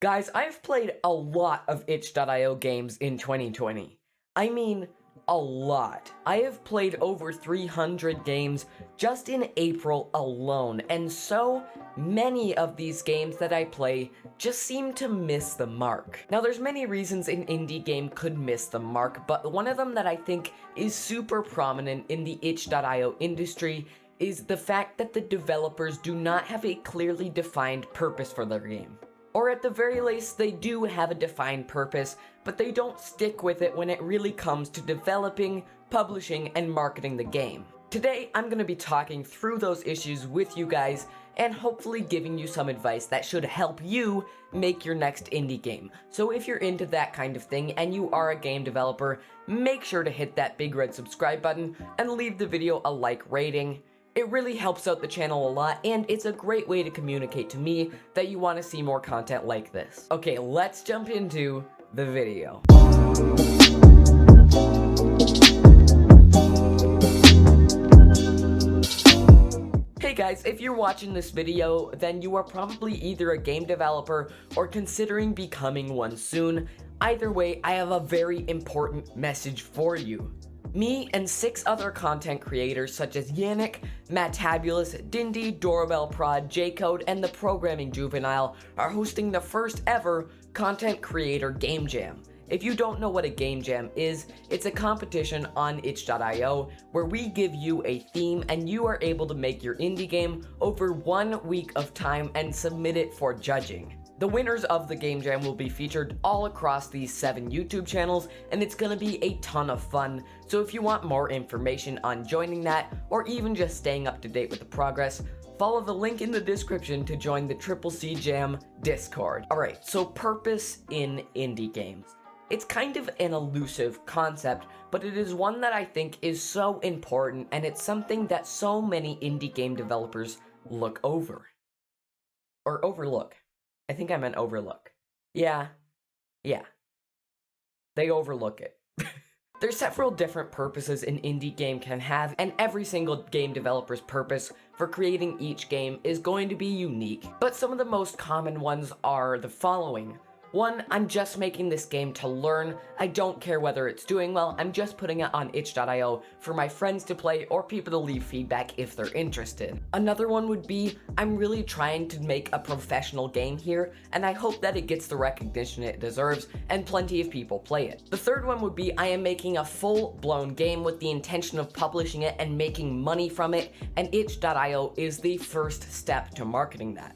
Guys, I've played a lot of itch.io games in 2020. I mean, a lot. I have played over 300 games just in April alone, and so many of these games that I play just seem to miss the mark. Now, there's many reasons an indie game could miss the mark, but one of them that I think is super prominent in the itch.io industry is the fact that the developers do not have a clearly defined purpose for their game. Or at the very least, they do have a defined purpose, but they don't stick with it when it really comes to developing, publishing, and marketing the game. Today, I'm going to be talking through those issues with you guys, and hopefully giving you some advice that should help you make your next indie game. So if you're into that kind of thing, and you are a game developer, make sure to hit that big red subscribe button, and leave the video a like rating. It really helps out the channel a lot, and it's a great way to communicate to me that you want to see more content like this. Okay, let's jump into the video. Hey guys, if you're watching this video, then you are probably either a game developer or considering becoming one soon. Either way, I have a very important message for you. Me and 6 other content creators such as Yannick, Mattabulous, Dindy, Doorbell Prod, J-Code, and the Programming Juvenile are hosting the first ever Content Creator Game Jam. If you don't know what a Game Jam is, it's a competition on itch.io where we give you a theme and you are able to make your indie game over 1 week of time and submit it for judging. The winners of the Game Jam will be featured all across these 7 YouTube channels, and it's gonna be a ton of fun. So if you want more information on joining that, or even just staying up to date with the progress, follow the link in the description to join the CCCJAM Discord. Alright, so purpose in indie games. It's kind of an elusive concept, but it is one that I think is so important, and it's something that so many indie game developers look over. Or overlook. I think I meant overlook. Yeah. They overlook it. There's several different purposes an indie game can have, and every single game developer's purpose for creating each game is going to be unique. But some of the most common ones are the following. 1, I'm just making this game to learn. I don't care whether it's doing well, I'm just putting it on itch.io for my friends to play or people to leave feedback if they're interested. Another one would be, I'm really trying to make a professional game here, and I hope that it gets the recognition it deserves and plenty of people play it. The third one would be, I am making a full-blown game with the intention of publishing it and making money from it, and itch.io is the first step to marketing that.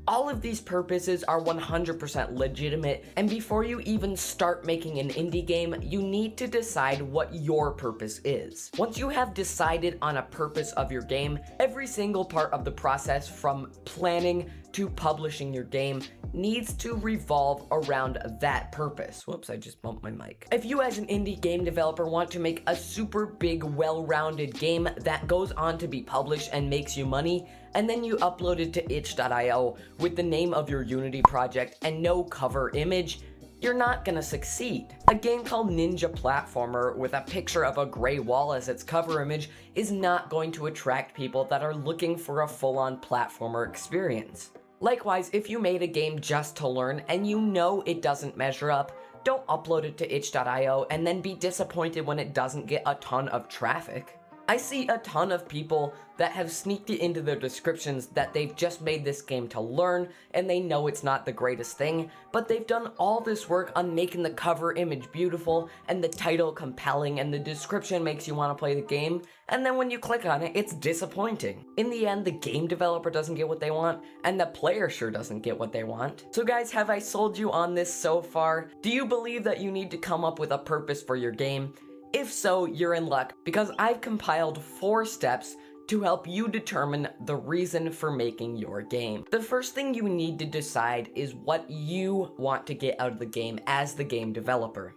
All of these purposes are 100% legitimate, and before you even start making an indie game, you need to decide what your purpose is. Once you have decided on a purpose of your game, every single part of the process from planning to publishing your game needs to revolve around that purpose. Whoops, I just bumped my mic. If you as an indie game developer want to make a super big, well-rounded game that goes on to be published and makes you money, and then you upload it to itch.io with the name of your Unity project and no cover image, you're not gonna succeed. A game called Ninja Platformer with a picture of a gray wall as its cover image is not going to attract people that are looking for a full-on platformer experience. Likewise, if you made a game just to learn and you know it doesn't measure up, don't upload it to itch.io and then be disappointed when it doesn't get a ton of traffic. I see a ton of people that have sneaked it into their descriptions that they've just made this game to learn and they know it's not the greatest thing, but they've done all this work on making the cover image beautiful and the title compelling and the description makes you want to play the game, and then when you click on it, it's disappointing. In the end, the game developer doesn't get what they want, and the player sure doesn't get what they want. So guys, have I sold you on this so far? Do you believe that you need to come up with a purpose for your game? If so, you're in luck, because I've compiled 4 steps to help you determine the reason for making your game. The first thing you need to decide is what you want to get out of the game as the game developer.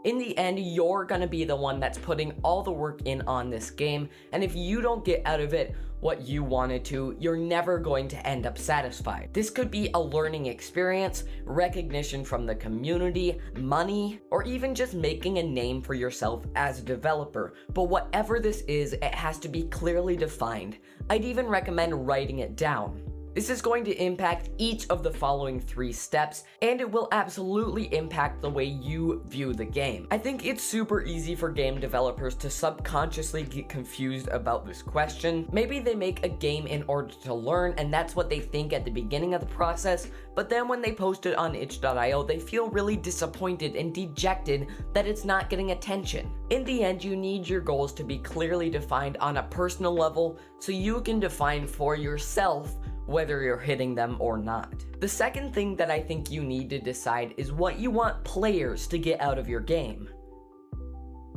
In the end, you're gonna be the one that's putting all the work in on this game, and if you don't get out of it what you wanted to, you're never going to end up satisfied. This could be a learning experience, recognition from the community, money, or even just making a name for yourself as a developer. But whatever this is, it has to be clearly defined. I'd even recommend writing it down. This is going to impact each of the following 3 steps, and it will absolutely impact the way you view the game. I think it's super easy for game developers to subconsciously get confused about this question. Maybe they make a game in order to learn, and that's what they think at the beginning of the process, but then when they post it on itch.io, they feel really disappointed and dejected that it's not getting attention. In the end, you need your goals to be clearly defined on a personal level so you can define for yourself whether you're hitting them or not. The second thing that I think you need to decide is what you want players to get out of your game.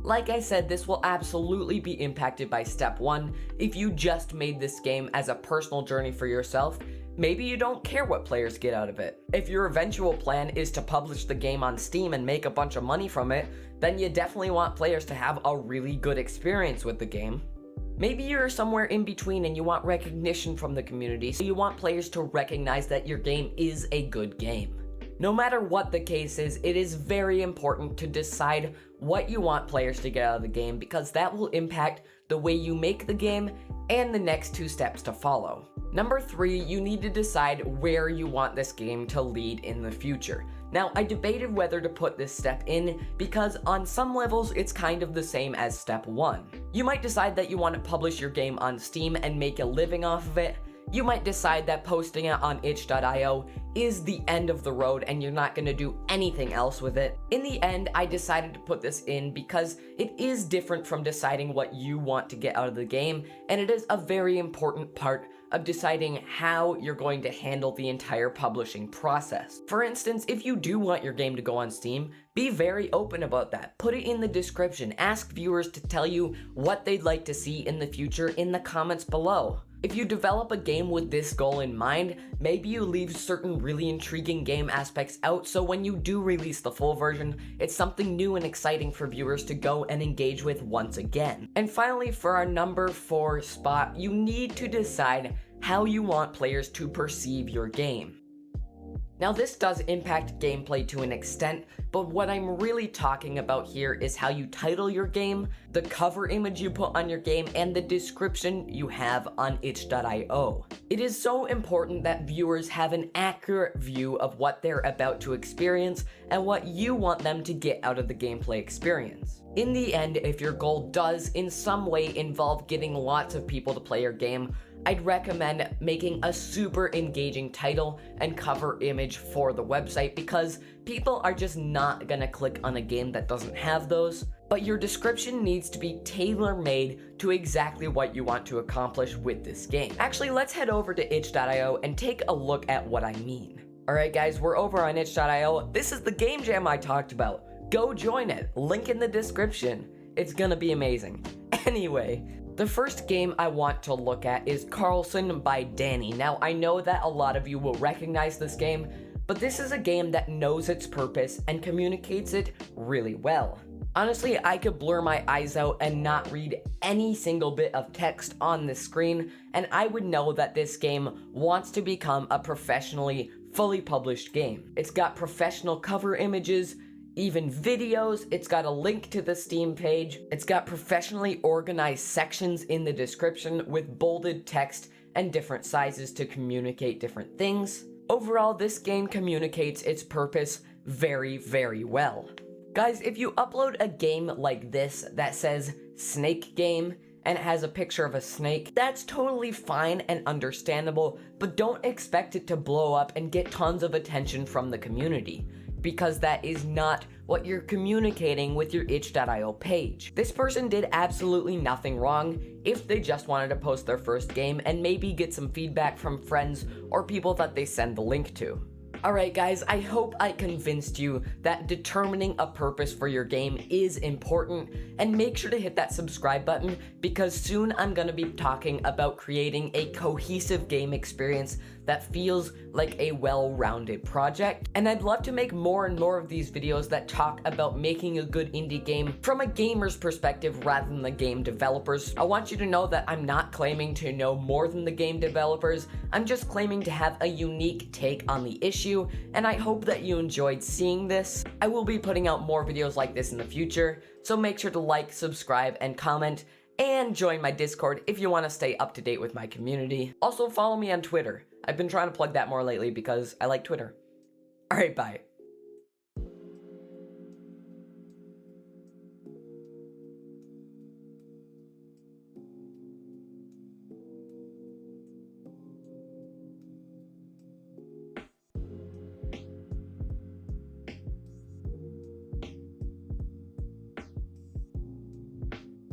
Like I said, this will absolutely be impacted by step 1. If you just made this game as a personal journey for yourself, maybe you don't care what players get out of it. If your eventual plan is to publish the game on Steam and make a bunch of money from it, then you definitely want players to have a really good experience with the game. Maybe you're somewhere in between and you want recognition from the community, so you want players to recognize that your game is a good game. No matter what the case is, it is very important to decide what you want players to get out of the game, because that will impact the way you make the game and the next 2 steps to follow. Number 3, you need to decide where you want this game to lead in the future. Now, I debated whether to put this step in because on some levels it's kind of the same as step 1. You might decide that you want to publish your game on Steam and make a living off of it. You might decide that posting it on itch.io is the end of the road and you're not going to do anything else with it. In the end, I decided to put this in because it is different from deciding what you want to get out of the game, and it is a very important part of deciding how you're going to handle the entire publishing process. For instance, if you do want your game to go on Steam, be very open about that. Put it in the description. Ask viewers to tell you what they'd like to see in the future in the comments below. If you develop a game with this goal in mind, maybe you leave certain really intriguing game aspects out, so when you do release the full version, it's something new and exciting for viewers to go and engage with once again. And finally, for our number 4 spot, you need to decide how you want players to perceive your game. Now, this does impact gameplay to an extent, but what I'm really talking about here is how you title your game, the cover image you put on your game, and the description you have on itch.io. It is so important that viewers have an accurate view of what they're about to experience and what you want them to get out of the gameplay experience. In the end, if your goal does in some way involve getting lots of people to play your game, I'd recommend making a super engaging title and cover image for the website, because people are just not gonna click on a game that doesn't have those. But your description needs to be tailor-made to exactly what you want to accomplish with this game. Actually, let's head over to itch.io and take a look at what I mean. Alright guys, we're over on itch.io. This is the game jam I talked about. Go join it. Link in the description. It's gonna be amazing. Anyway, the first game I want to look at is Carlson by Danny. Now, I know that a lot of you will recognize this game, but this is a game that knows its purpose and communicates it really well. Honestly, I could blur my eyes out and not read any single bit of text on the screen, and I would know that this game wants to become a professionally, fully published game. It's got professional cover images, even videos, it's got a link to the Steam page, it's got professionally organized sections in the description with bolded text and different sizes to communicate different things. Overall, this game communicates its purpose very, very well. Guys, if you upload a game like this that says Snake Game and it has a picture of a snake, that's totally fine and understandable, but don't expect it to blow up and get tons of attention from the community, because that is not what you're communicating with your itch.io page. This person did absolutely nothing wrong if they just wanted to post their first game and maybe get some feedback from friends or people that they send the link to. Alright guys, I hope I convinced you that determining a purpose for your game is important, and make sure to hit that subscribe button, because soon I'm going to be talking about creating a cohesive game experience that feels like a well-rounded project. And I'd love to make more and more of these videos that talk about making a good indie game from a gamer's perspective rather than the game developers. I want you to know that I'm not claiming to know more than the game developers, I'm just claiming to have a unique take on the issue, and I hope that you enjoyed seeing this. I will be putting out more videos like this in the future, so make sure to like, subscribe, and comment, and join my Discord if you want to stay up to date with my community. Also follow me on Twitter. I've been trying to plug that more lately because I like Twitter. Alright, bye.